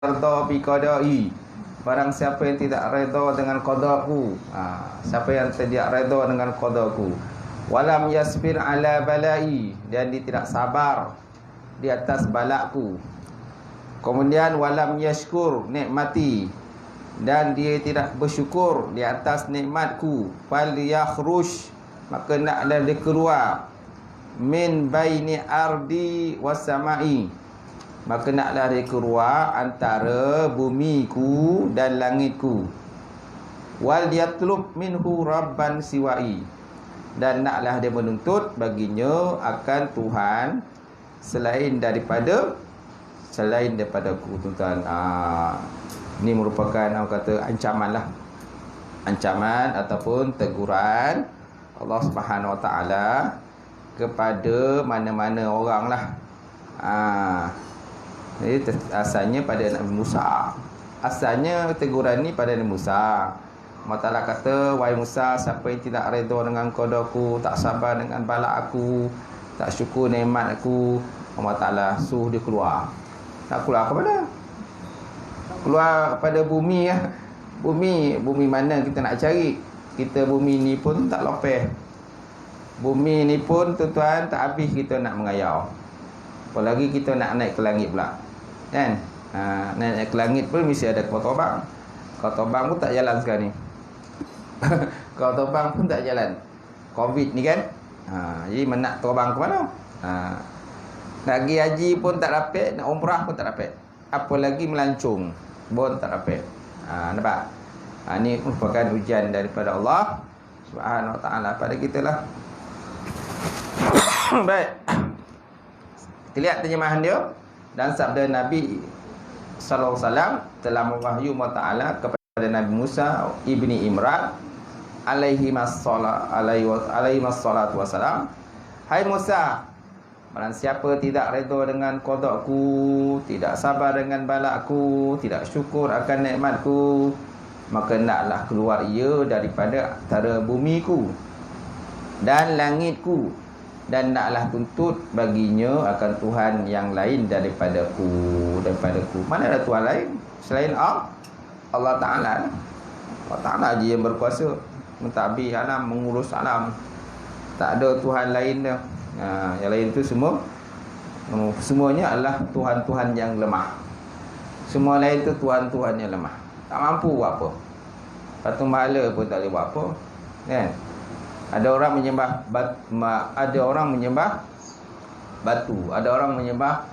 yarda bi qada'i. Barang siapa yang tidak redha dengan qadaku, siapa yang tidak redha dengan qadaku, walam yasbir ala balai, dan dia tidak sabar di atas balakku. Kemudian walam yashkur nikmati, dan dia tidak bersyukur di atas nikmatku, fal yakhruj, maka naklah dia keluar min baini ardi was samai, maka naklah dia keluar antara bumiku dan langitku. Wal yatlub minhu rabban siwai, dan naklah dia menuntut baginya akan Tuhan selain daripada aku, tuan-tuan. Ini merupakan orang kata ancaman lah, ancaman ataupun teguran Allah Subhanahu Wa Taala kepada mana-mana orang lah. Jadi asalnya pada Nabi Musa. Asalnya teguran ni pada Nabi Musa. Allah Ta'ala kata, wahai Musa, siapa yang tidak redha dengan qadaku, tak sabar dengan balak aku, tak syukur nikmat aku, Allah Ta'ala suruh dia keluar. Tak keluar ke mana? Keluar pada bumi ya. Bumi mana kita nak cari? Kita bumi ni pun tak lopeh. Bumi ni pun tuan-tuan tak habis kita nak mengayau. Apalagi kita nak naik ke langit pula. Kan? Naik ke langit pun mesti ada kapal terbang. Kapal terbang pun tak jalan sekarang ni. Kapal terbang pun tak jalan. Covid ni kan? Jadi nak terbang ke mana? Nak pergi haji pun tak dapat, nak umrah pun tak dapat. Apalagi melancong pun tak dapat. Nampak? Ini merupakan ujian daripada Allah Subhanahu Wa Taala pada kita lah. Baik. Kita lihat terjemahan dia. Dan sabda Nabi sallallahu alaihi wasallam telah mewahyu Allah Taala kepada Nabi Musa ibni Imran alaihi wassalatu wassalam. Hai Musa, barang siapa tidak redha dengan qadaku, tidak sabar dengan balakku, tidak syukur akan nikmatku, maka naklah keluar ia daripada antara bumiku dan langitku, dan naklah tuntut baginya akan Tuhan yang lain daripadaku. Mana ada Tuhan lain selain Allah Ta'ala. Allah Ta'ala je yang berkuasa mentadbir alam, mengurus alam. Tak ada Tuhan lain dah. Yang lain tu semuanya adalah Tuhan-Tuhan yang lemah. Semua lain tu Tuhan-Tuhan yang lemah, tak mampu buat apa. Patung mahala pun tak boleh buat apa, kan? Ada orang menyembah ada orang menyembah batu, ada orang menyembah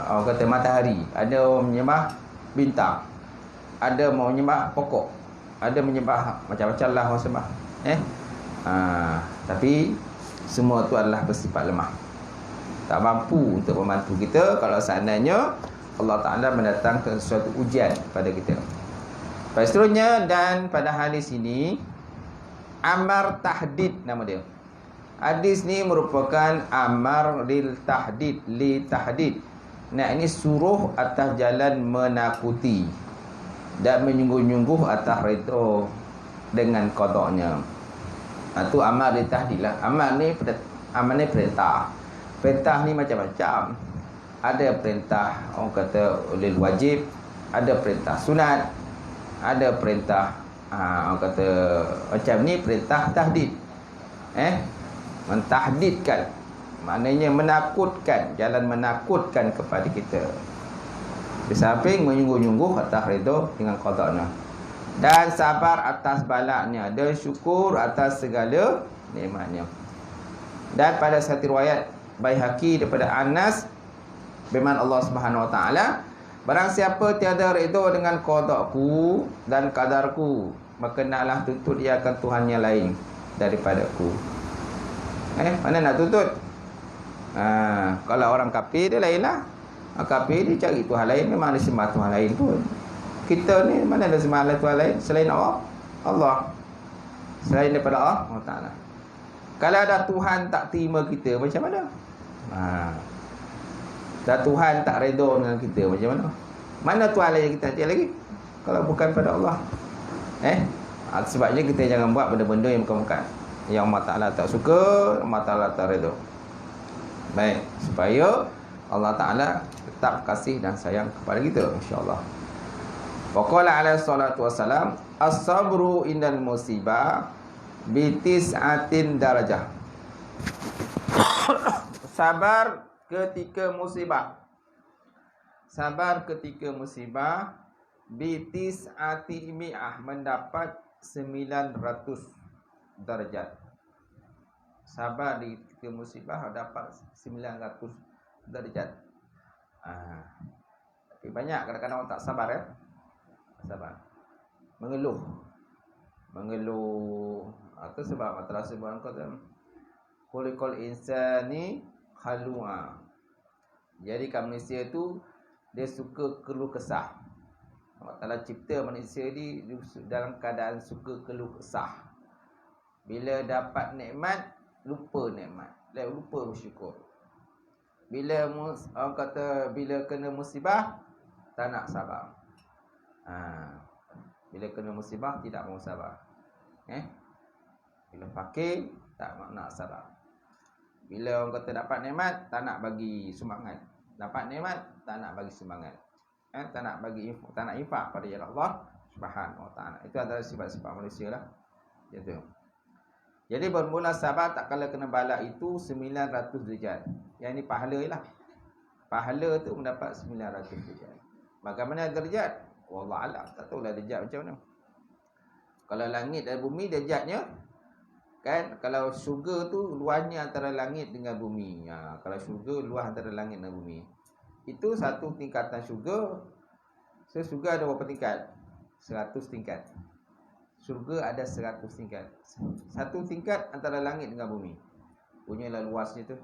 orang kata matahari, ada orang menyembah bintang, ada mau menyembah pokok, ada menyembah macam-macam lah orang sembah. Tapi semua tu adalah bersifat lemah, tak mampu untuk membantu kita kalau seandainya Allah Ta'ala mendatangkan sesuatu ujian pada kita. Seterusnya, dan pada hadis ini amar tahdid nama dia. Hadis ni merupakan amar lil tahdid, li tahdid. Nah, ini suruh atas jalan menakuti dan menyungguh-nyungguh atas redha dengan qadanya. Itu amar lil tahdid lah. Amar ni perintah. Perintah ni macam-macam. Ada perintah orang kata lil wajib, ada perintah sunat, ada perintah orang kata macam ni perintah tahdid. Mentahdidkan, maknanya menakutkan, jalan menakutkan kepada kita. Di samping menyungguh-nyungguh atas redha dengan qadanya, dan sabar atas balaknya, dan syukur atas segala nikmatnya. Dan pada satu riwayat Baihaqi daripada Anas, firman Allah Subhanahu Wa Taala, barang siapa tiada redha dengan qadaku dan qadarku, maka naklah tuntut dia akan Tuhan yang lain daripadaku. Mana nak tuntut? Kalau orang kafir dia lain lah. Kafir dia cari Tuhan lain, memang ada sembah Tuhan lain pun. Kita ni mana ada sembah Tuhan lain selain Allah. Selain daripada Allah Ta'ala. Kalau ada Tuhan tak terima kita, macam mana? Dan Tuhan tak redha dengan kita, macam mana? Mana Tuhan lain kita cari lagi kalau bukan pada Allah? Sebabnya kita jangan buat benda-benda yang bukan-bukan, yang Allah Ta'ala tak suka, Allah Ta'ala tak redha. Baik, supaya Allah Ta'ala tetap kasih dan sayang kepada kita, insyaAllah. Wa qala alaihi salatu wassalam, as-sabru indal musibah bitis'atin darajah. Sabar ketika musibah. Sabar ketika musibah bitis'ati mi'ah, mendapat 900 darjat. Sabar di ketika musibah dapat 900 darjat. Tapi banyak kadang-kadang orang tak sabar ya. Sabar. Mengeluh. Itu sebab masalah sebuah kata khuliqal insani halua. Jadi manusia itu dia suka keluh kesah. Allah Ta'ala cipta manusia ni dalam keadaan suka keluh kesah. Bila dapat nikmat, lupa nikmat, lupa bersyukur. Bila orang kata bila kena musibah, tak nak sabar. Bila kena musibah tidak mau sabar. Bila fakir tak nak sabar. Bila orang kata dapat nikmat, tak nak bagi sumbangan. Dapat nikmat, tak nak bagi sumbangan. Tak nak infak pada jalan Allah Subhanahu wa taala. Itu adalah sifat-sifat manusia lah. Gitu. Jadi bermula sabar tak kala kena bala itu 900 derajat. Yang ni pahala lah. Pahala tu mendapat 900 derajat. Bagaimana derajat? Wallah alam, tak tahulah derajat macam mana. Kalau langit dan bumi derajatnya kan, kalau syurga tu luasnya antara langit dengan bumi. Kalau syurga luas antara langit dan bumi. Itu satu tingkatan syurga. So syurga ada berapa tingkat? 100 tingkat. Syurga ada 100 tingkat. Satu tingkat antara langit dengan bumi. Punyalah luasnya tu.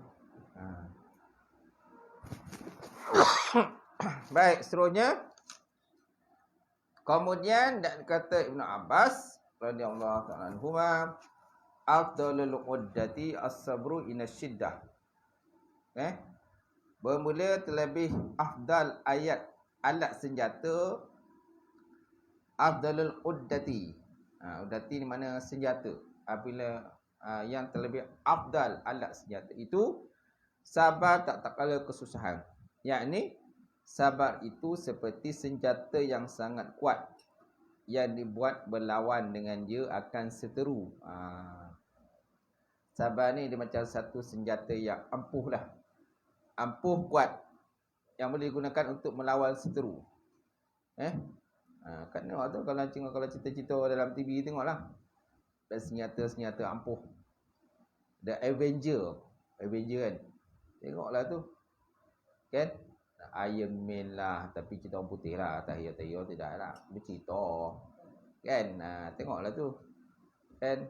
Baik, seterusnya. Kemudian dan kata Ibn Abbas radhiyallahu ta'ala anhuma, afdalul uddati as-sabru inasyiddah. Bermula terlebih afdal alat senjata, afdalul uddati. Uddati ni mana senjata. Apabila yang terlebih afdal alat senjata itu sabar tak kala kesusahan. Yakni sabar itu seperti senjata yang sangat kuat yang dibuat berlawan dengan dia akan seteru. Sabar ni dia macam satu senjata yang ampuh lah. Ampuh, kuat, yang boleh digunakan untuk melawan seteru. Kan tengok tu kalau cerita-cerita dalam TV tengoklah. Dan senjata-senjata ampuh. The Avenger kan. Tengoklah tu. Kan? Iron Man lah, tapi kita orang putih lah. Tahiyah tidak lah. Bercerita. Kan? Tengoklah tu. Kan?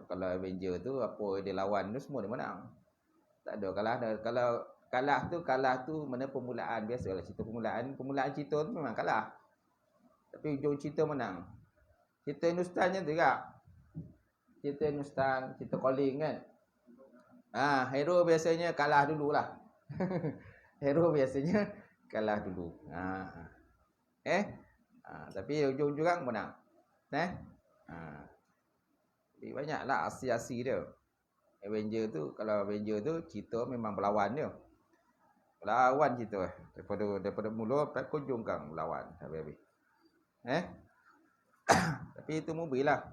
Kalau Avenger tu apa dia lawan tu semua dia menang. Tak ada kalah. Kalau kalah tu mana permulaan. Biasalah cerita permulaan cerita tu memang kalah. Tapi hujung cerita menang. Cerita Hindustan je tu juga. Cerita Hindustan, cerita calling kan. Hero biasanya kalah dululah. Hero biasanya kalah dulu. Tapi hujung-hujung menang. Jadi banyaklah asi-asi dia. Avenger tu, kalau Avenger tu cerita memang berlawan dia. Berlawan cerita daripada mula sampai hujung kan berlawan habis-habis. Tapi itu mubilah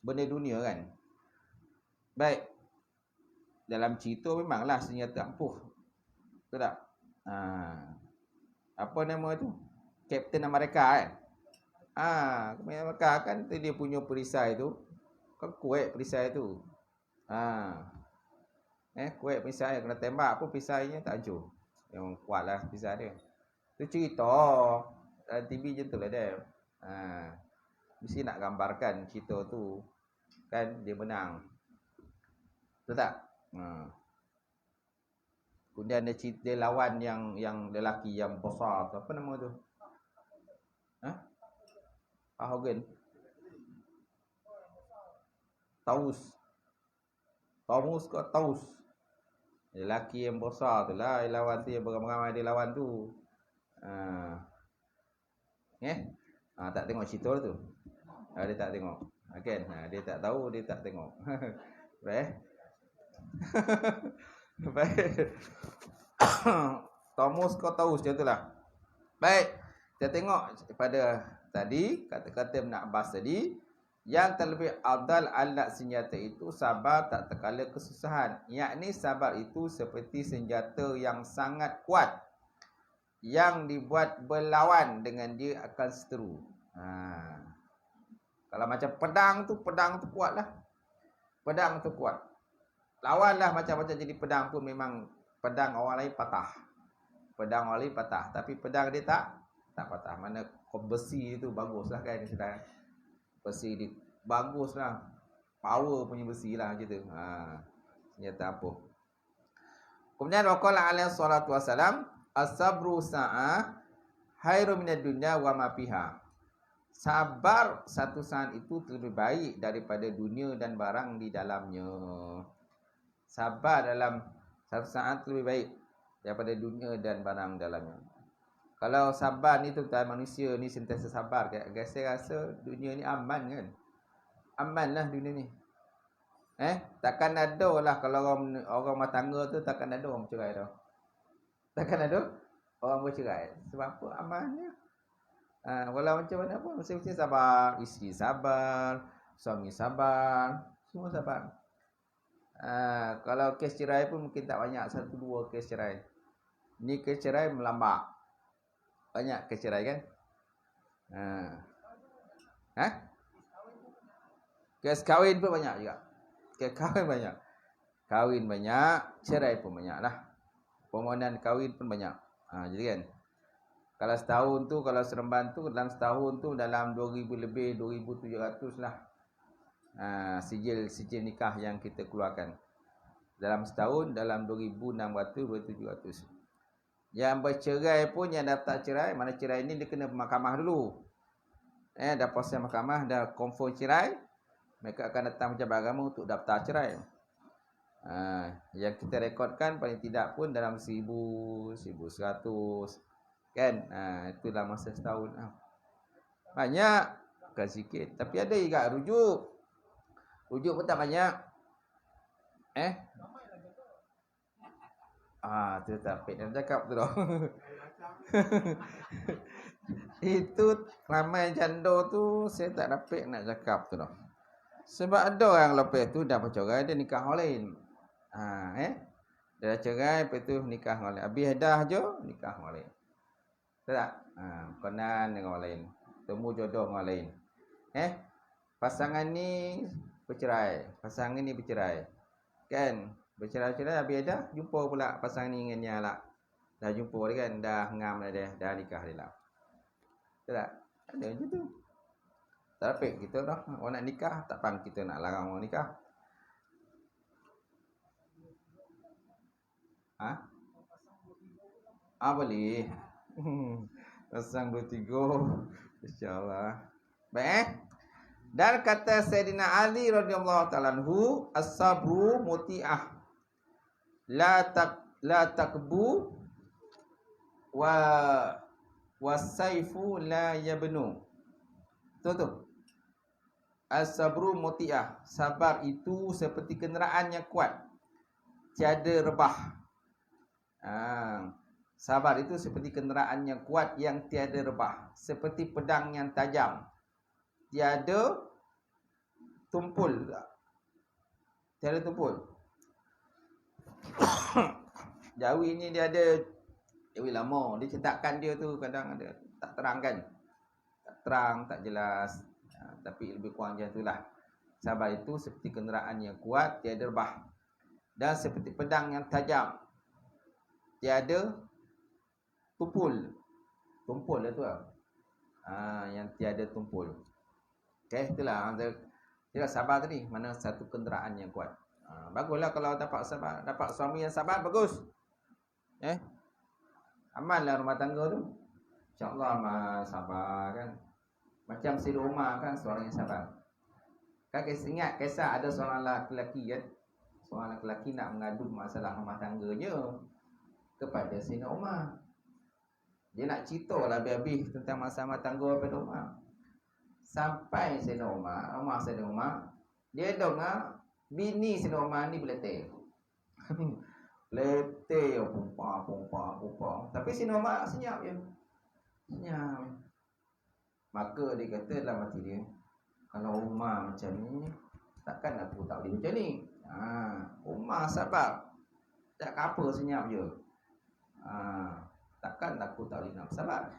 benda dunia kan. Baik. Dalam cerita memanglah senjata ampuh. Betul tak? Apa nama tu? Captain America kan? Captain America kan dia punya perisai tu. Kan kuat perisai tu. Kuat perisai, kena tembak pun perisainya tak hancur. Yang kuatlah perisai dia. Tu cerita TV je tu lah dia. Mesti nak gambarkan cerita tu kan dia menang. Betul tak? Kemudian dia lawan yang lelaki yang besar tu. Apa nama tu? Hogan. Taus ke Taus? Lelaki yang besar tu lah yang lawan tu, yang beramai-ramai dia lawan tu. Tak tengok cerita tu. Dia tak tengok. Kan? Dia tak tahu, dia tak tengok. Baik. Baik. Tomus kau taus, macam itulah. Baik, kita tengok pada tadi kata-kata Ibn Abbas tadi, yang terlebih afdal alat senjata itu sabar tak terkala kesusahan. Yakni sabar itu seperti senjata yang sangat kuat yang dibuat berlawan dengan dia akan seteru. Kalau macam pedang tu kuatlah. Pedang tu kuat. Lawanlah macam-macam jadi pedang pun memang pedang orang lain patah. Pedang orang lain patah, tapi pedang dia tak patah. Mana besi itu baguslah kan kita. Besi dia baguslah. Power punya besi lah macam tu. Senjata apa. Kemudian waqala alaihi salatu wasalam, as-sabru sa'ah khairu minad dunya wa ma fiha. Sabar satu saat itu lebih baik daripada dunia dan barang di dalamnya. Sabar dalam satu saat lebih baik daripada dunia dan barang dalamnya. Kalau sabar ni tuan manusia ni sentiasa sabar, saya rasa dunia ni aman kan? Aman lah dunia ni. Takkan ada lah kalau orang rumah tangga tu takkan ada orang bercerai tau. Takkan ada orang bercerai. Sebab apa? Amannya. Walau macam mana pun mesti sabar. Isteri sabar, suami sabar, semua sabar. Kalau kes cerai pun mungkin tak banyak, 1-2 kes cerai. Ni kes cerai melambak. Banyak kes cerai kan? Kes kahwin pun banyak juga. Kes kahwin banyak. Kahwin banyak, cerai pun banyak lah. Permohonan kahwin pun banyak. Jadi kan, kalau setahun tu, kalau Seremban tu dalam setahun tu dalam 2000 lebih, 2700 lah. Sijil nikah yang kita keluarkan. Dalam setahun dalam 2600, 2700. Yang bercerai pun, yang daftar cerai, mana cerai ni dia kena mahkamah dulu. Dah proses mahkamah, dah confirm cerai, mereka akan datang pejabat agama untuk daftar cerai. Yang kita rekodkan paling tidak pun dalam 1000, 1100 kan. Itulah masa setahun. Banyak bukan sikit, tapi ada juga rujuk pun tak banyak. Tu tak pek nak cakap tu dah. Itu ramai janda tu saya tak dapat nak cakap tu dah. Sebab ada orang lepas tu dah bercerai, dia nikah orang lain. Dia dah cerai, lepas tu nikah orang lain. Habis dah je, nikah orang lain. Tak? Konan dengan orang lain. Temu jodoh dengan orang lain. Pasangan ni bercerai. Pasangan ni bercerai. Kan? Bercerai-cerai, habis dah jumpa pula pasangan ni dengan yang lah. Dah jumpa dia kan, dah ngam dia, dah nikah dia lah. Tak? Ada macam tu. Tak dapat kita dah. Orang nak nikah, tak faham kita nak larang orang nikah. Boleh. Pasang 23, insya-Allah. Baik. Dan kata Sayyidina Ali radhiyallahu ta'ala anhu, as-sabru muti'ah la takbu wa wasaifu la yabnu. Betul. As-sabru muti'ah, sabar itu seperti kenderaan yang kuat, tiada rebah. Sabar itu seperti kenderaan yang kuat yang tiada rebah, seperti pedang yang tajam, tiada tumpul. Tiada tumpul. Jawi ni dia ada Jawi lama, dia cetakkan dia tu kadang ada tak terang kan. Tak terang, tak jelas. Tapi lebih kurang macam itulah. Sabar itu seperti kenderaan yang kuat, tiada rebah, dan seperti pedang yang tajam, tiada tumpul. Tumpul lah tu lah. Yang tiada tumpul. Itulah dia sabar tadi. Mana satu kenderaan yang kuat. Baguslah kalau dapat sabar, dapat suami yang sabar, bagus. Amanlah rumah tangga tu. InsyaAllah aman, sabar kan. Macam Sayyidina Umar kan, seorang yang sabar. Kan ingat kisah ada seorang lelaki kan. Seorang lelaki nak mengadu masalah rumah tangganya kepada Sayyidina Umar. Dia nak cerita lah habis-habis tentang masalah rumah tangga kepada Umar. Sampai Sayyidina Umar, dia dengar bini Sayyidina Umar ni beletek. getih ya pompa. Tapi si Norma senyap je. Senyap. Maka dia kata dalam hati dia, kalau Umar macam ni, takkan aku tak boleh macam ni. Umar sabar. Tak apa senyap je. Takkan aku tak boleh nak sabar.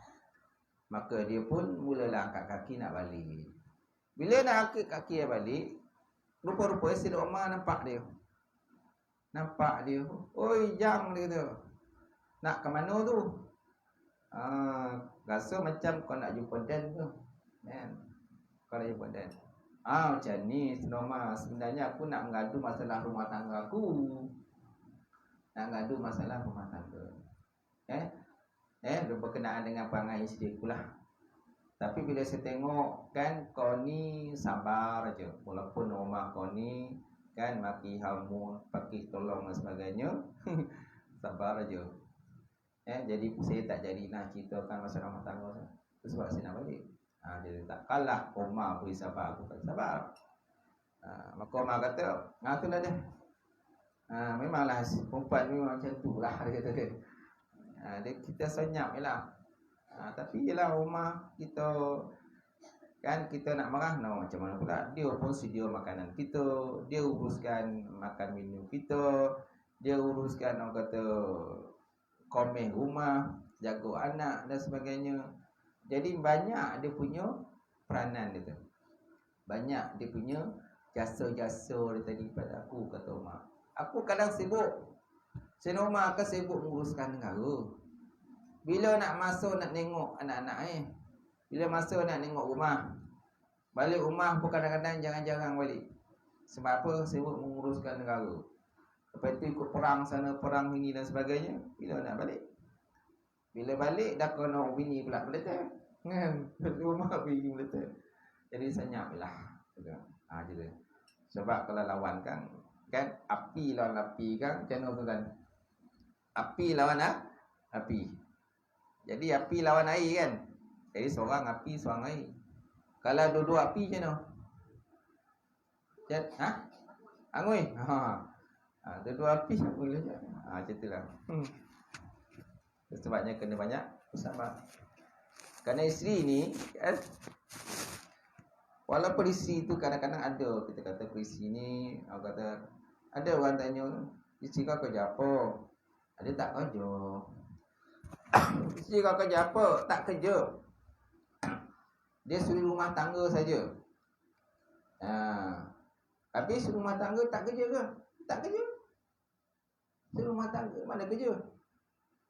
Maka dia pun mulalah angkat kaki nak balik. Bila nak angkat kaki dia balik, rupa-rupa Sayyidina Umar nampak dia. Oi jang dia tu. Nak ke mana tu? Rasa macam kau nak jumpa Dan tu. Kan? Kau nak jumpa Dan. Macam ni Sayyidina Umar. Sebenarnya aku nak mengadu masalah rumah tangga aku. Berkenaan dengan perangai isteri aku lah. Tapi bila saya tengok kan kau ni sabar aja. Walaupun rumah kau ni kan maki hamu, pakai tolong dan sebagainya. Sabar aja. Jadi saya tak jadi nak ceritakan masalah rumah tangga saya. Itu sebab saya nak balik. Jadi tak kalah Umar boleh sabar, aku tak sabar. Maka Umar kata, itulah dia. Memanglah perempuan memang macam tu lah dia kata dia. Kita senyap je lah. Tapi yelah rumah kita kan kita nak marah macam mana pula. Dia pun sedia makanan kita, dia uruskan makan minum kita, dia uruskan orang kata komen rumah, jaga anak dan sebagainya. Jadi banyak dia punya peranan dia tu. Banyak dia punya jasa-jasa dia tadi pada aku, kata Umar. Aku kadang sibuk. Sayyidina Umar akan sibuk menguruskan negara. Bila nak masuk nak tengok anak-anak bila masuk nak tengok rumah, balik rumah pun kadang-kadang jarang-jarang balik. Sebab apa? Sibuk menguruskan negara. Lepas tu ikut perang sana, perang ini dan sebagainya. Bila nak balik? Bila balik dah kena bini pula meletak. Kan? Rumah bini meletak. Jadi senyap lah. Gitu. Sebab kalau lawan kan api lawan api kan macam mana tu kan? Api lawan api. Jadi api lawan air kan. Jadi seorang api, seorang air. Kalau dua-dua api macam mana? Angui. Dua-dua api apa boleh je. Macam itulah. Sebabnya kena banyak bersabar. Kerana isteri ni kan, walaupun isteri tu kadang-kadang ada, kita kata isteri ni, orang kata ada orang tanya, isteri kau kerja apa? Ada tak kerja. Isteri kau kerja apa? Tak kerja. Dia suri rumah tangga saja. Habis rumah tangga tak kerja ke? Tak kerja. Suri rumah tangga mana kerja?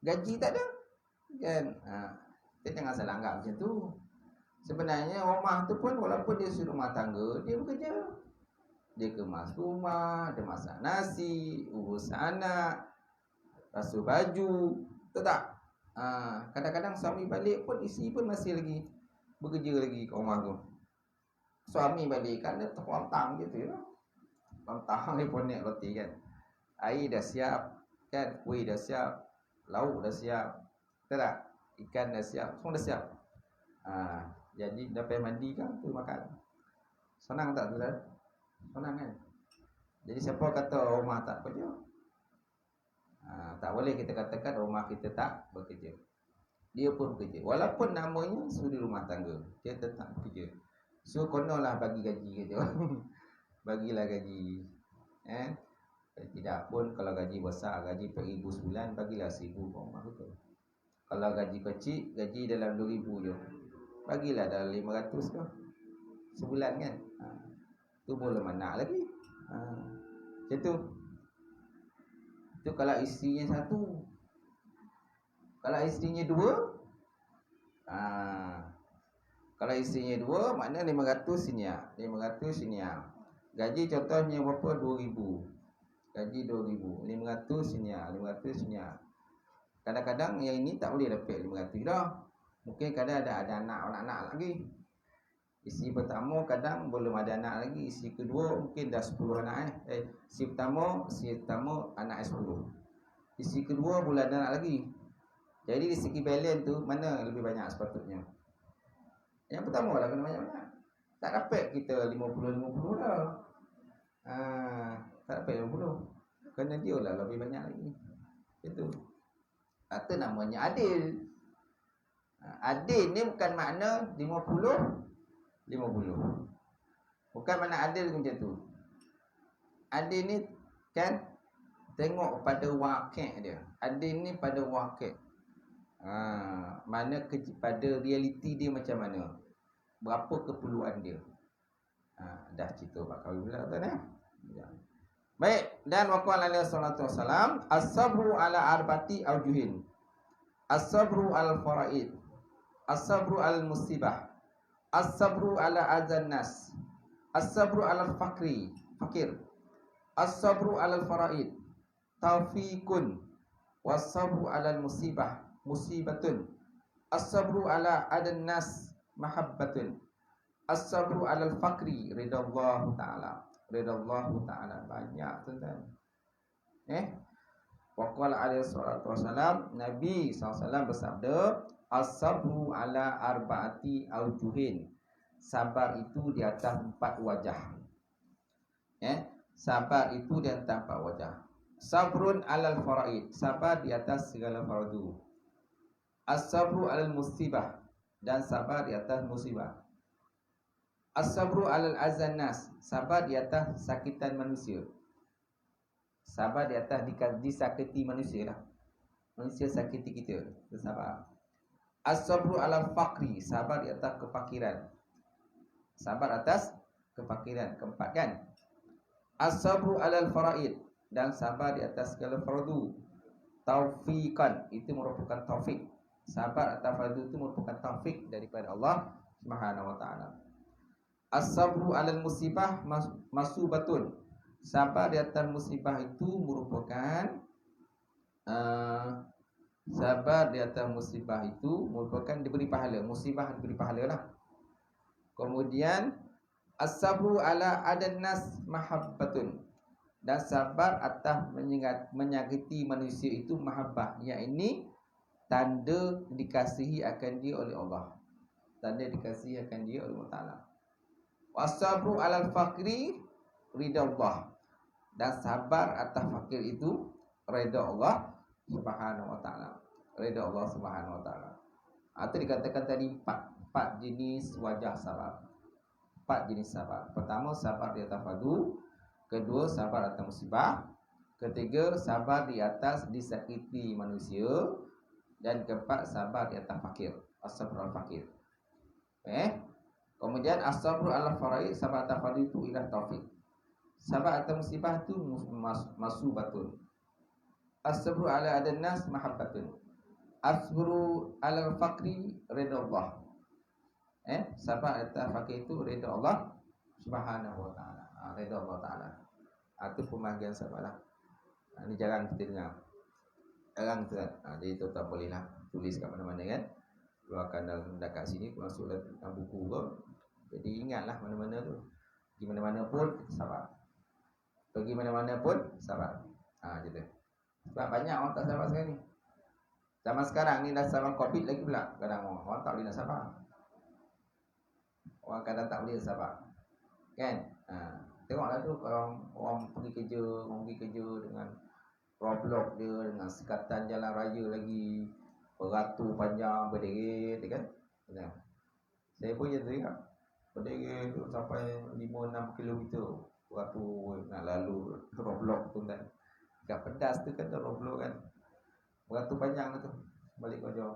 Gaji tak ada. Kan? Kita jangan salah anggap macam tu. Sebenarnya rumah tu pun walaupun dia suri rumah tangga, dia bekerja. Dia kemas rumah, dia masak nasi, urus anak, basuh baju. Betul tak? Kadang-kadang suami balik pun isteri pun masih lagi bekerja lagi kat rumah tu. Suami balik kan dia terpontang gitu ya. Pontang dia pun naik roti kan. Air dah siap kan, kuih dah siap, lauk dah siap. Betul tak? Ikan dah siap, semua dah siap. Jadi dah pergi mandi kan tu makan. Senang tak tu dah? Senang kan? Jadi siapa kata rumah tak kerja? Tak boleh kita katakan rumah kita tak bekerja. Dia pun bekerja. Walaupun namanya suri rumah tangga, dia tetap bekerja. So konolah bagi gaji kita. Bagilah gaji. Tidak pun kalau gaji besar, gaji per ribu sebulan, bagilah 1,000 rumah kita. Kalau gaji kecil, gaji dalam 2,000 je, bagilah dalam 500 tu sebulan kan. Tu boleh mana lagi. Macam tu. Itu kalau isterinya satu. Kalau isterinya dua, kalau isterinya dua, makna 500 senyap. 500 senyap. Gaji contohnya berapa? 2,000. Gaji 2,000. 500 senyap. 500 senyap. Kadang-kadang yang ini tak boleh dapat 500 dah. Mungkin kadang ada anak-anak lagi. Isteri pertama kadang belum ada anak lagi. Isteri kedua mungkin dah 10 anak. Isteri pertama anak 10. Isteri kedua belum ada anak lagi. Jadi di segi balance tu mana lebih banyak sepatutnya? Yang pertama lah kena banyak-banyak. Tak dapat kita 50-50 dah. Tak dapat 50. Kena dia lah lebih banyak lagi. Itu. Itu namanya adil. Adil ni bukan makna 50-50. Bukan makna adil macam tu. Adil ni kan tengok pada wakil dia. Adil ni pada wakil. Mana pada realiti dia macam mana. Berapa keperluan dia. Dah cerita bakal pula tu ni. Baik, dan waqala alaihi salatu wasalam, as-sabru ala arbati aujuhin. As-sabru al faraid. As-sabru al musibah. As-sabru ala azan nas. As-sabru ala fakir. As-sabru ala faraid. Taufiqun. Was-sabru ala musibah. Musibatun. As-sabru ala adan nas. Mahabbatun. As-sabru ala fakri. Ridallahu ta'ala. Ridallahu ta'ala. Banyak tuan-tuan. Waqala alaihi salatu wasalam, Nabi SAW bersabda, as-sabru ala arba'ati aujuhin. Sabar itu di atas 4 wajah. Sabar itu di atas 4 wajah. Sabrun alal faraid. Sabar di atas segala fardu. As-sabru alal musibah. Dan sabar di atas musibah. As-sabru alal azannas. Sabar di atas sakitan manusia. Sabar di atas disakiti manusia lah. Manusia sakiti kita, sabar. As-sabru ala fakri. Sabar di atas kefakiran. Sabar atas kefakiran. Keempat kan. As-sabru ala faraid. Dan sabar di atas segala fardu. Taufiqan. Itu merupakan taufik. Sabar atas fardu itu merupakan taufik daripada Allah Subhanahu wa ta'ala. As-sabru ala musibah masubatun. Sabar di atas musibah itu merupakan sabar di atas musibah itu merupakan diberi pahala. Musibah diberi pahala lah. Kemudian as-sabru ala adan nas mahabbatun. Dan sabar atas menyakiti manusia itu mahabbah. Yang ini tanda dikasihi akan dia oleh Allah. Tanda dikasihi akan dia oleh Allah Ta'ala. Was-sabru ala al-fakri ridha Allah. Dan sabar atas fakir itu ridha Allah Subhanahu wa ta'ala. Ridha Allah Subhanahu wa ta'ala. Itu dikatakan tadi 4 jenis wajah sabar. 4 jenis sabar. Pertama, sabar di atas fardu. Kedua, sabar atas musibah. Ketiga, sabar di atas disakiti manusia. Dan keempat, sabar di atas fakir. As-sabru al-fakir. Kemudian as-sabru ala faraid. Sabar atas fardu itu ilah taufik. Sabar atas musibah itu masubatun. As-sabru ala adan nas mahabbatun. As-sabru ala fakri ridha Allah. Sabar atas fakir itu ridha Allah Subhanahu wa ta'ala. Ridha Allah ta'ala. Itu pembahagian sabarlah. Ini jarang kita dengar. Jarang tu kan. Jadi itu tak boleh lah tulis kat mana-mana kan. Keluarkan dalam dekat sini, masuk dalam buku ke. Jadi ingatlah mana-mana tu. Di mana-mana pun sabar. Pergi mana-mana pun sabar. Gitu. Sebab banyak orang tak sabar sekarang ni. Zaman sekarang ni dah zaman Covid lagi pula. Kadang orang tak boleh nak sabar. Orang kadang tak boleh sabar. Kan? Tengoklah tu orang pergi kerja dengan Roblox dia, dengan sekatan jalan raya lagi, beratur panjang, berderet kan? Saya pun macam tu kan. Berderet tu sampai 5-6 kilometer. Beratur nak lalu Roblox tu kan. Dekat pedas tu kan Roblox kan. Beratur panjang tu. Balik kerja.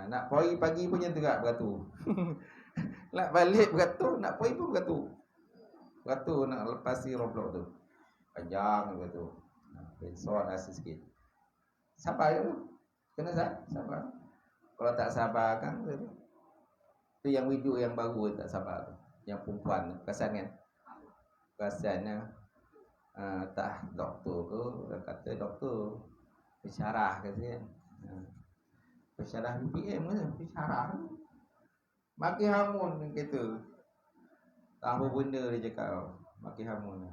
Nak pergi pagi pun macam tu kan beratur. Nak balik beratur, nak pergi pun beratur. Beratur nak lepasi Roblox tu. Panjang beratur. Penson rasa sikit. Sabar je tu. Kena sabar. Kalau tak sabar kan tu yang video yang baru tak sabar tu. Yang perempuan perasan kan. Perasannya tak doktor ke, dia kata doktor pensyarah katanya. Pensyarah BPM ke pensyarah. Maki hamun kata. Tahu benda dia cakap maki hamun.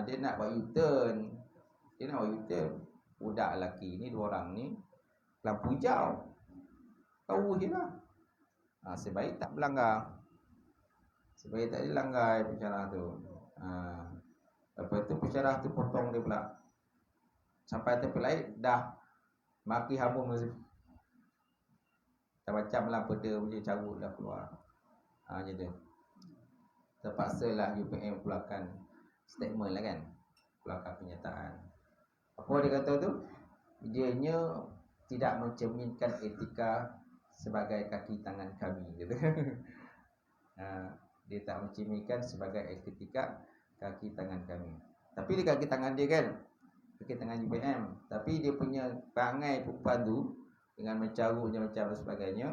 Dia nak buat U-turn. Budak lelaki ni, 2 orang ni lampu hijau. Tahu je lah. Sebaik tak berlanggar. Sebaik tak dilanggar pensyarah tu. Lepas tu pensyarah tu potong dia pula. sampai tepi lain dah maki habung mesti. Macam lah benda punya carut dah keluar. Macam tu. Terpaksalah UPM keluarkan statement lah kan. Keluarkan pernyataan. Apa dia kata tu? Dianya tidak mencerminkan etika sebagai kaki tangan kami gitu. Dia tak mencerminkan sebagai etika kaki tangan kami. Tapi di kaki tangan dia kan, kaki tangan UPM. Tapi dia punya perangai perempuan tu dengan mencarutnya macam dan sebagainya.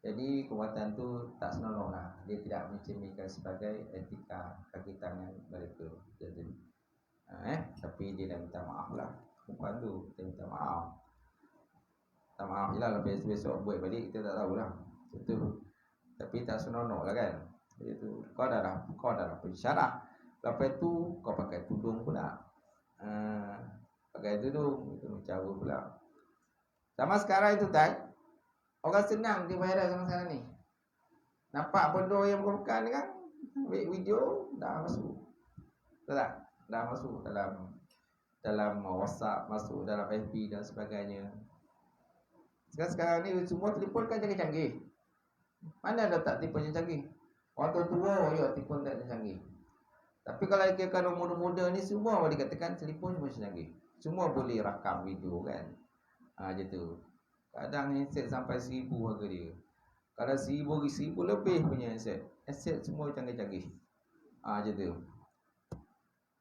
Jadi perbuatan tu tak senonoh lah. Dia tidak mencerminkan sebagai etika kaki tangan mereka. Jadi, tapi dia dah minta maaf lah. Perempuan tu dia minta maaf. Minta maaf je lah. Besok buat balik kita tak tahulah. Itu. Tapi tak senonoh lah kan. Jadi tu kau dah pensyarah. Lepas tu kau pakai tudung pula. Pakai tudung itu mencarut pula. Sama sekarang itu tak. Orang senang dia viral sama-sama ni. Nampak benda yang bukan kan? Ambil video dah masuk. Betul tak? Dah masuk dalam WhatsApp, masuk dalam FB dan sebagainya. Sekarang ni semua telefon kan canggih-canggih. Mana ada tak telefon yang canggih? Orang tua ya telefon tak canggih. Tapi kalau kira-kira muda-muda ni semua boleh dikatakan telefon semua canggih. Semua boleh rakam video kan. Macam tu. Kadang handset sampai 1,000 harga dia. Kalau 1,000 lebih punya handset. Handset semua canggih-canggih. Macam tu.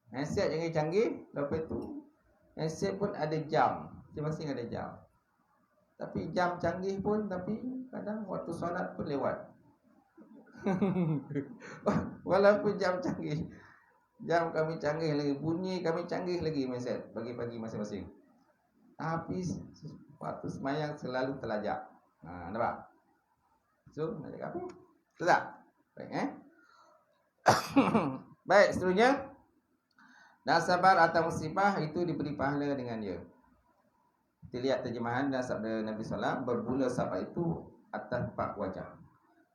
Handset canggih-canggih. Lepas tu handset pun ada jam. Masing-masing ada jam. Tapi jam canggih pun, tapi kadang waktu solat pun lewat. Walaupun jam canggih, jam kami canggih lagi, bunyi kami canggih lagi handset pagi-pagi masing-masing. Tapi waktu semayang selalu terlajak. Nampak? So, nak cakap apa? Betul tak? Baik, Baik, seterusnya. Dan sabar atau musibah itu diberi pahala dengan dia. Kita lihat terjemahan dan sabda Nabi SAW. Bermula sabar itu atas 4 wajah.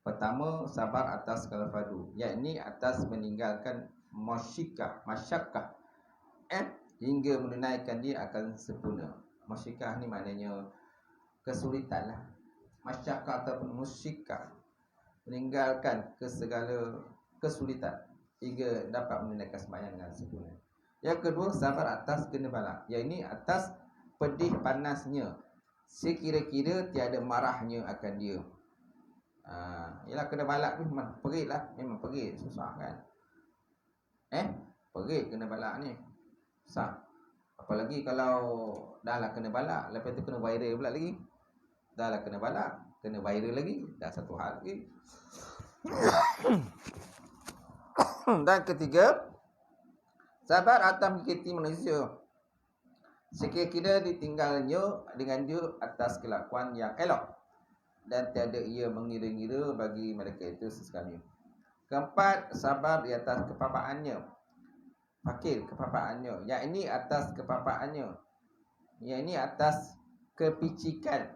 Pertama, sabar atas segala fardu, yakni atas meninggalkan masyakkah hingga menunaikan dia akan sempurna. Masyakkah ni maknanya kesulitan lah. Masyakkah ataupun musyakkah, meninggalkan segala kesulitan hingga dapat menunaikan sembahyang dengan sempurna. Yang kedua, sabar atas kena bala, yakni atas pedih panasnya, sekira-kira tiada marahnya akan dia. Ialah kena balak ni memang perit lah. Memang perit, susah kan. Perit kena balak ni susah. Apalagi kalau dah lah kena balak, lepas tu kena viral pula lagi. Dah lah kena balak, kena viral lagi, dah satu hal lagi. Dan ketiga, sabar atas mengikuti manusia, sekira-kira ditinggalnya dengan dia atas kelakuan yang elok, dan tiada ia mengira-ngira bagi mereka itu sesekali. Keempat, sabar di atas kepapaannya, kepapaannya, yakni atas kepapaannya, yakni atas kepicikan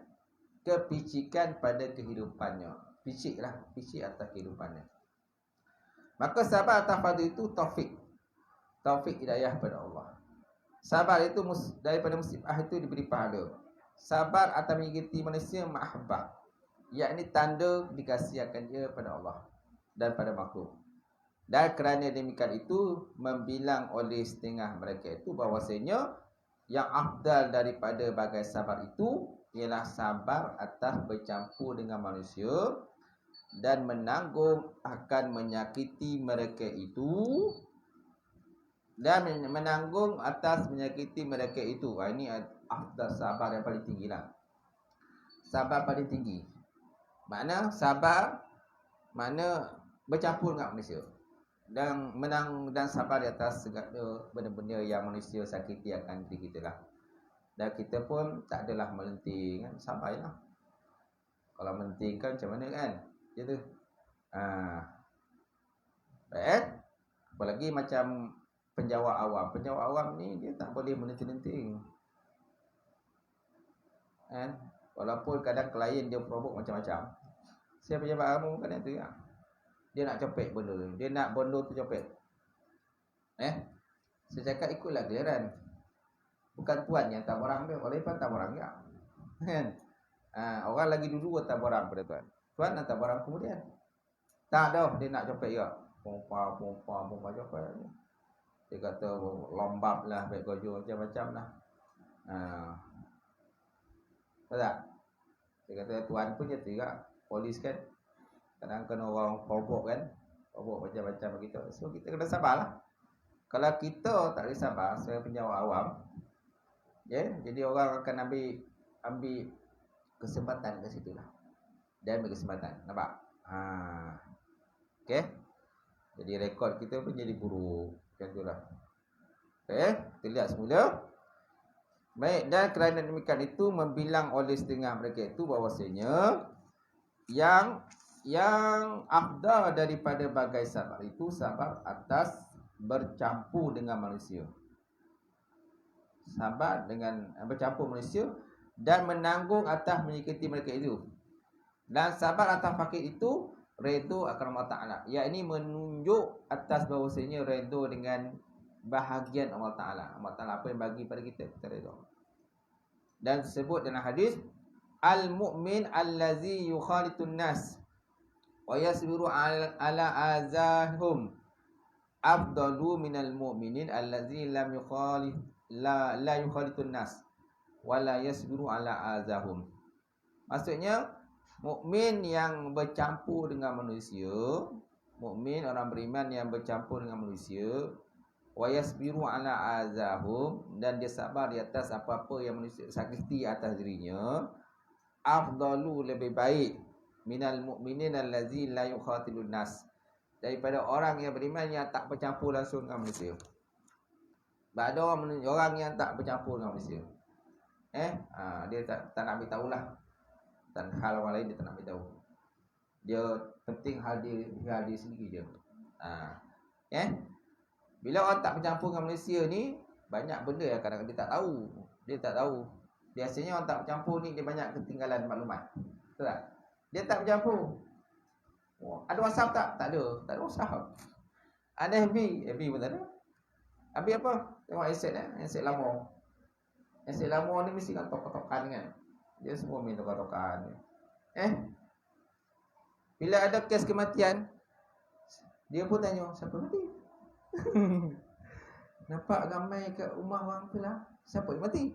pada kehidupannya. Picik atas kehidupannya. Maka sabar atas fardu itu taufik hidayah pada Allah. Sabar itu daripada musibah itu diberi pahala. Sabar atas mengikuti manusia mahabbah, yakni tanda dikasihakan dia pada Allah dan pada makhluk. Dan kerana demikian itu, membilang oleh setengah mereka itu bahawasanya yang afdal daripada bagai sabar itu ialah sabar atas bercampur dengan manusia dan menanggung akan menyakiti mereka itu, dan menanggung atas menyakiti mereka itu. Ini afdal, sabar yang paling tinggi lah. Sabar paling tinggi. Makna sabar, makna bercampur dengan manusia dan dan sabar di atas segala benda-benda yang manusia sakiti akan diri kita lah. Dan kita pun tak adalah melenting kan, sabarlah. Kalau melenting kan macam mana kan, gitu. Baik. Apalagi macam penjawab awam ni dia tak boleh melenting-lenting kan. Walaupun kadang klien dia provoke macam-macam. Saya pejabat kamu kadang tu ya, dia nak copek benda, dia nak benda tu copek. Saya cakap ikutlah giliran. Bukan tuan yang hantar barang dia, oleh pun hantar barang dia. Kan? Orang lagi dulu hantar barang pada tuan. Tuan hantar barang kemudian. Tak dah dia nak copet juga. Pompa copet. Dia kata lombap lah, baik gojo macam-macam lah. Tahu tak? Dia kata tuan pun jadi juga. Polis kan. Kadang kena orang pobok kan. Pobok macam-macam begitu. So kita kena sabar lah. Kalau kita tak boleh sabar, saya penjawab awam. Jadi orang akan ambil kesempatan ke situ lah. Dia ambil kesempatan. Nampak? Okay. Jadi rekod kita pun jadi buruk. Macam tu lah. Okay. Kita lihat semula. Baik. Dan kerana demikian itu, membilang oleh setengah mereka itu bahawasanya yang afdal daripada bagai sabar itu sabar atas bercampur dengan manusia. Sabar dengan bercampur manusia dan menanggung atas menyakiti mereka itu. Dan sabar atas fakir itu redha akan Allah Ta'ala. Ia ini menunjuk atas bahawasanya redha dengan bahagian Allah Ta'ala. Allah Ta'ala apa yang bagi pada kita redha. Dan disebut dalam hadis, al-mu'min allazi yukhalitun nas wa yasbiru ala azahum afdalu minal mu'minin allazi lam yukhalif la yukhalitun nas wa la yasbiru ala azahum. Maksudnya mukmin yang bercampur dengan manusia, mukmin orang beriman yang bercampur dengan manusia, wa yasbiru ala azahum, dan dia sabar di atas apa-apa yang manusia sakiti atas dirinya, afdalu lebih baik minal mu'minin allazi la yukhatilun nas, daripada orang yang beriman yang tak bercampur langsung dengan manusia. Ada orang yang tak bercampur dengan manusia. Dia tak nak beritahu lah. Dan hal orang lain dia tak nak beritahu. Dia penting hal dia sendiri je. Bila orang tak bercampur dengan manusia ni, banyak benda yang kadang-kadang dia tak tahu. Dia tak tahu. Biasanya orang tak bercampur ni dia banyak ketinggalan maklumat. Betul tak? Dia tak bercampur. Ada WhatsApp tak? Tak ada. Tak ada WhatsApp. Ada FB pun tak ada. FB apa? Tengok aset lama. Aset lama ni mesti kan tok-tokan kan. Dia semua main tok-tokan. Bila ada kes kematian, dia pun tanya, siapa mati? Nampak ramai kat rumah orang tu lah. Siapa yang mati?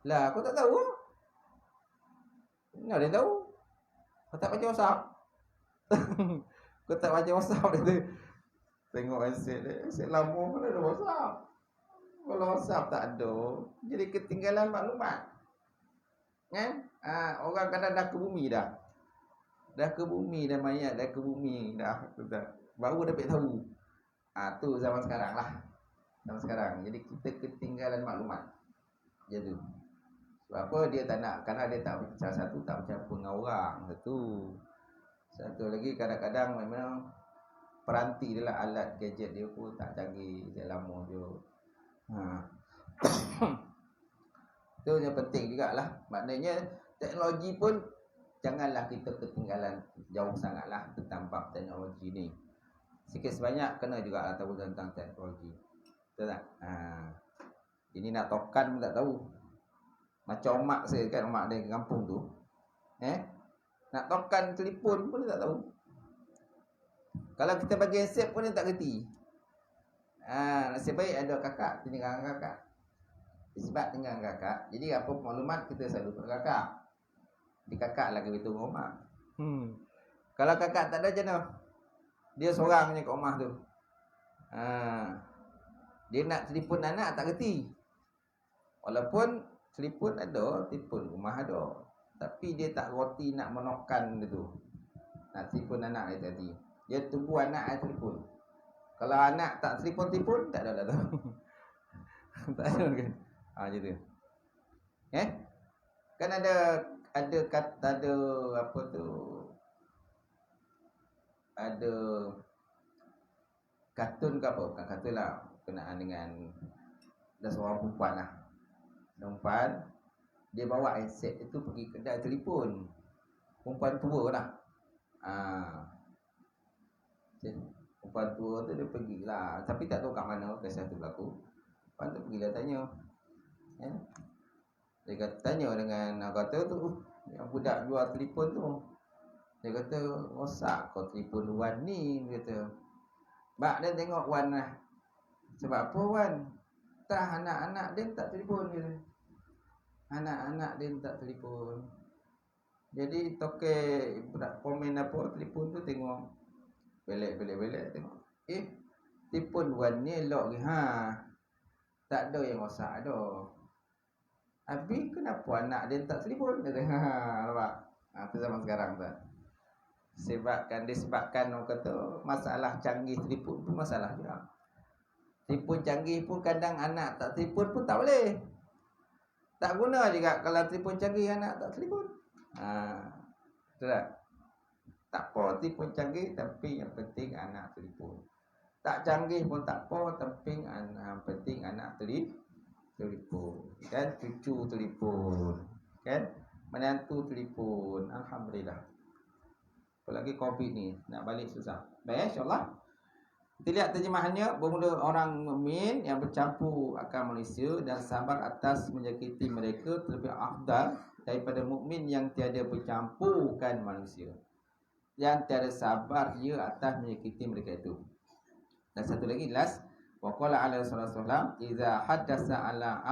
Lah, aku tak tahu. Mana dia tahu? Kau tak baca WhatsApp? Kau tak baca WhatsApp dia. Tengok aset lama pun ada WhatsApp. Kalau WhatsApp tak ada, jadi ketinggalan maklumat. Kan? Orang kadang dah ke bumi dah. Dah ke bumi dah, mayat dah ke bumi dah. Baru dapat tahu. Tu zaman sekarang lah. Zaman sekarang. Jadi kita ketinggalan maklumat. Jadi sebab apa? Dia tak nak, kerana dia tak salah satu tak bercampur dengan orang. Satu lagi kadang-kadang memang peranti dia lah, alat gadget dia pun tak canggih, dia lama je. Itu yang penting jugalah. Maknanya teknologi pun janganlah kita ketinggalan jauh sangatlah tentang bab teknologi ni. Sikit sebanyak kena juga tahu tentang teknologi. Betul tak? Ini nak tokan pun tak tahu. Macam mak saya kan, mak dia ke kampung tu. Nak tokan telefon pun dia tak tahu. Kalau kita bagi handset pun dia tak kerti. Nasib baik ada kakak, tinggal kakak. Sebab tinggal kakak, jadi apa maklumat kita selalu pada kakak. Di kakak lagi beritahu rumah. Kalau kakak tak ada macam mana? Dia seorang je kat rumah tu. Dia nak telefon anak tak kerti. Walaupun telefon ada, telefon rumah ada, tapi dia tak roti nak menokan dia tu. Nak telefon anak dia tadi. Dia tunggu anak dia telefon. Kalau anak tak telefon, tak ada lah tu. Tak ada kan? Macam tu. Kan ada apa tu? Ada kartun ke apa? Bukan kartun lah. Kenaan dengan ada seorang perempuan lah. Perempuan, dia bawa handset itu pergi kedai telefon. Perempuan tua lah. Perempuan tua tu dia pergilah, tapi tak tahu kat mana kisah tu berlaku. Perempuan tu pergilah tanya, Ya. Dia kata tanya dengan kata tu yang budak jual telefon tu. Dia kata, rosak kau telefon Wan ni. Dia kata, bak dia tengok Wan lah. Sebab apa Wan? Tak, anak-anak dia tak telefon dia. Anak-anak dia tak telefon. Jadi toke budak komen apa telefon tu tengok. Belek tengok. Telefon Wan ni elok ke ha? Tak ada yang rosak ada. Habis kenapa anak dia tak telefon? Dia kata, nampak? Tu zaman sekarang tu. Disebabkan orang kata masalah canggih telefon pun masalah juga. Telefon canggih pun kadang anak tak telefon pun tak boleh. Tak guna juga kalau telefon canggih anak tak telefon. Betul tak? Tak apa telefon canggih tapi yang penting anak telefon. Tak canggih pun tak apa tapi yang penting anak telefon. Kan cucu telefon. Kan menantu telefon. Alhamdulillah. Apalagi COVID ni nak balik susah. Baik, insya-Allah. Kita lihat terjemahannya. Bermula orang mukmin yang bercampur akal manusia dan sabar atas menyakiti mereka terlebih afdal daripada mukmin yang tiada bercampurkan manusia, yang tiada sabar ia atas menyakiti mereka itu. Dan satu lagi last, wa qala ala sallallahu iza hadasa ala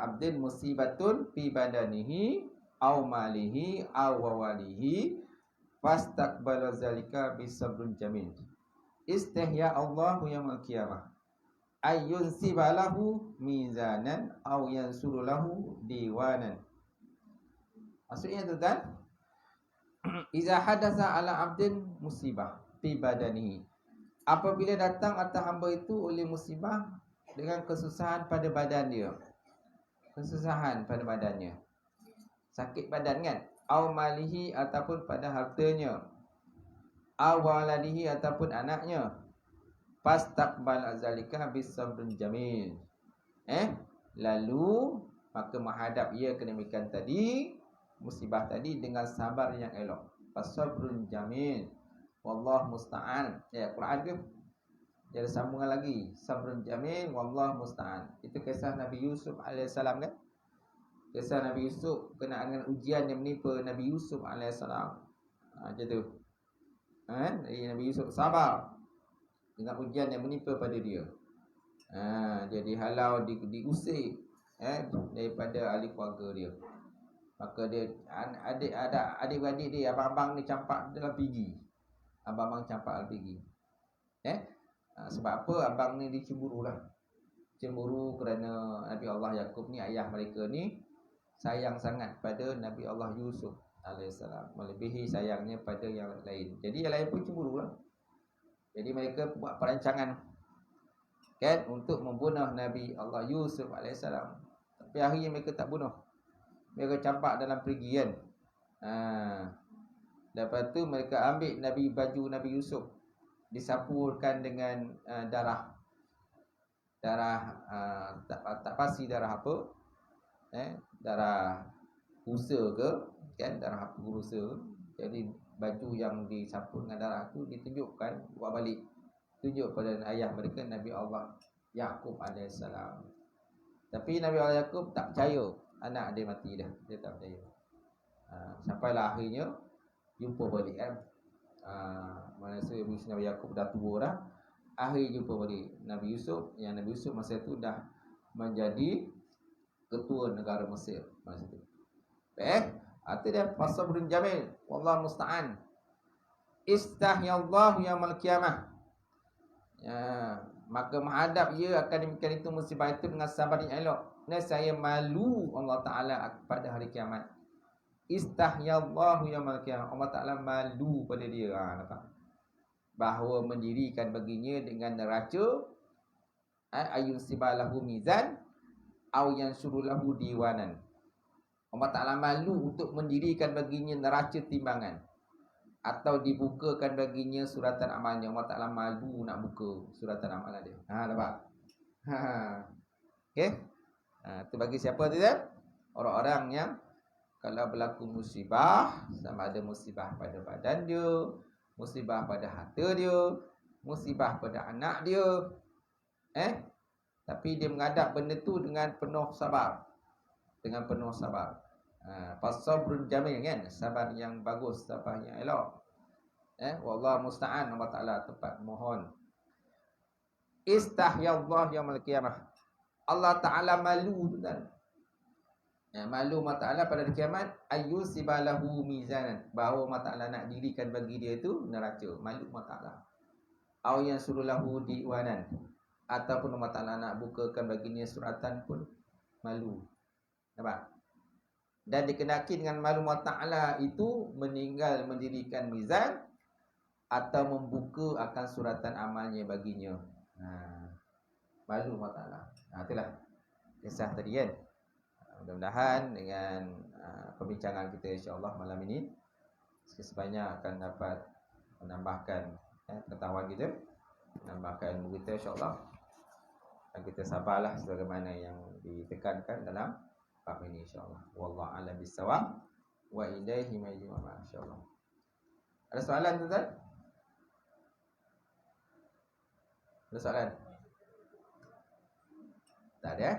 abdin musibatun fi badanihi aw malihi aw walihi fastaqbala zalika bisabrun jamil istihya Allahu yaumil qiyamah ayyun sibalahu mizanan aw yansuru lahu diwanan. Maksudnya tu kan, iza hadasa ala abdin musibah fi badanihi, apabila datang atas hamba itu oleh musibah dengan kesusahan pada badan dia, kesusahan pada badannya, sakit badan kan, au malihi ataupun pada hartanya, au waladihi ataupun anaknya, fastaqbal zalika bisabrin jamil. Lalu maka menghadap ia kedemikian tadi, musibah tadi dengan sabar yang elok. Fasabrun jamil. Wallahu musta'an. Quran ke? Dia ada sambungan lagi. Sabrun jamil wallahu musta'an. Itu kisah Nabi Yusuf alaihissalam kan? Kisah Nabi Yusuf kena dengan ujian yang menimpa Nabi Yusuf alaihissalam. Macam tu. Nabi Yusuf sabar dengan ujian yang menimpa pada dia. Dia dihalau, diusir daripada ahli keluarga dia. Maka dia adik-adik dia, abang-abang ni campak dalam pigi. Abang-abang campak dalam pigi. Sebab apa? Abang ni dicemburu lah. Cemburu kerana Nabi Allah Yaqub ni, ayah mereka ni sayang sangat pada Nabi Allah Yusuf alaihissalam, melebihi sayangnya pada yang lain. Jadi yang lain pun cemburu lah. Jadi mereka buat perancangan kan untuk membunuh Nabi Allah Yusuf alaihissalam. Tapi akhirnya mereka tak bunuh. Mereka campak dalam perigi kan. Lepas tu mereka ambil baju Nabi Yusuf, disapurkan dengan darah tak pasti darah apa, darah rusa ke kan, darah apa rusa. Jadi baju yang disampur dengan darah tu ditunjukkan, buat balik, tunjuk pada ayah mereka Nabi Allah Yaqub alaihissalam. Tapi Nabi Allah Yaqub tak percaya anak dia mati dah. Dia tak percaya. Sampailah akhirnya jumpa balik kan. Masa Nabi Yaqub dah tua dah, akhir jumpa balik Nabi Yusuf. Yang Nabi Yusuf masa tu dah menjadi ketua negara Mesir masa tu. Arti dia fasabrun jamil wallahu musta'an. Istahyallahu yaumil qiyamah. Maka menghadap ia akan demikian itu musibah itu dengan sabar yang elok. Saya malu Allah Ta'ala pada hari kiamat. Istahyallahu yaumil qiyamah. Allah Ta'ala malu pada dia. Nampak? Bahawa mendirikan baginya dengan neraca, ayun sibalahu mizan au yansurulahu diwanan. Allah Ta'ala malu untuk mendirikan baginya neraca timbangan atau dibukakan baginya suratan amalnya. Allah Ta'ala malu nak buka suratan amal dia. Nampak? Okey. Itu bagi siapa tu kan? Orang-orang yang kalau berlaku musibah, sama ada musibah pada badan dia, musibah pada harta dia, musibah pada anak dia, Tapi dia menghadap benda tu dengan penuh sabar. Dengan penuh sabar. Fasabrun jamil kan? Sabar yang bagus, sabar yang elok. Wallahu musta'an, Allah Ta'ala tempat mohon. Istahyallah yaumil qiyamah. Allah Ta'ala malu tu kan. Malu Allah Ta'ala pada hari kiamat ayyusibalahu mizanan, bahawa Allah Ta'ala nak dirikan bagi dia itu neraca. Malu Allah Ta'ala. Au yang surulahu diiwanan, ataupun Allah Ta'ala nak bukakan baginya suratan pun malu. Nampak? Dan dikenaki dengan malu Allah Ta'ala itu meninggal mendirikan mizan atau membuka akan suratan amalnya baginya. Malu Allah Ta'ala. Itulah kisah tadi kan. Mudah-mudahan dengan perbincangan kita insya-Allah malam ini sebanyak akan dapat menambahkan pengetahuan kita, menambahkan ilmu kita insya-Allah. Dan kita sabarlah sebagaimana yang ditekankan dalam bab ini insya-Allah. Wallahu a'lam bissawab wa ilaihi marji'un insya-Allah. Ada soalan tuan-tuan? Ada soalan? Tak ada?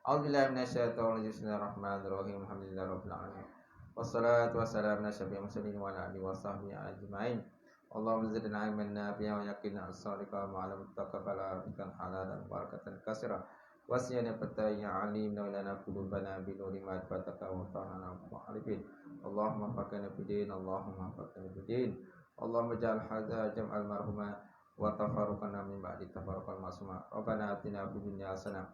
A'udzubillahi minasyaitonir rajim. Bismillahirrahmanirrahim. Alhamdulillahirabbil alamin. Wassalatu wassalamu ala asyrofil mursalin wa ala alihi washabbihi ajmain. Allahumma zidna ilman nafi'an wa yaqina as-sadiqa wa 'ala muttaqabala rizqan halalan barakatan katsira. Wasiyana fatayya alim lana qulubana bi nuri ma'rifataka wa ta'ala mu'arifin. Allahumma faqina bidin, Allahumma faqina bidin. Allahumma ja'al hadza jam'al marhuma wa tafarruqana min ba'di tafarruqal masuma. Rabbana atina fid dunya hasanah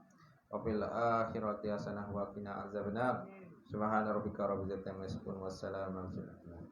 wa fil akhirati hasanah wa qina azabannar. Subhana rabbika rabbil izzati amma yasifun wa salamun alal mursalin.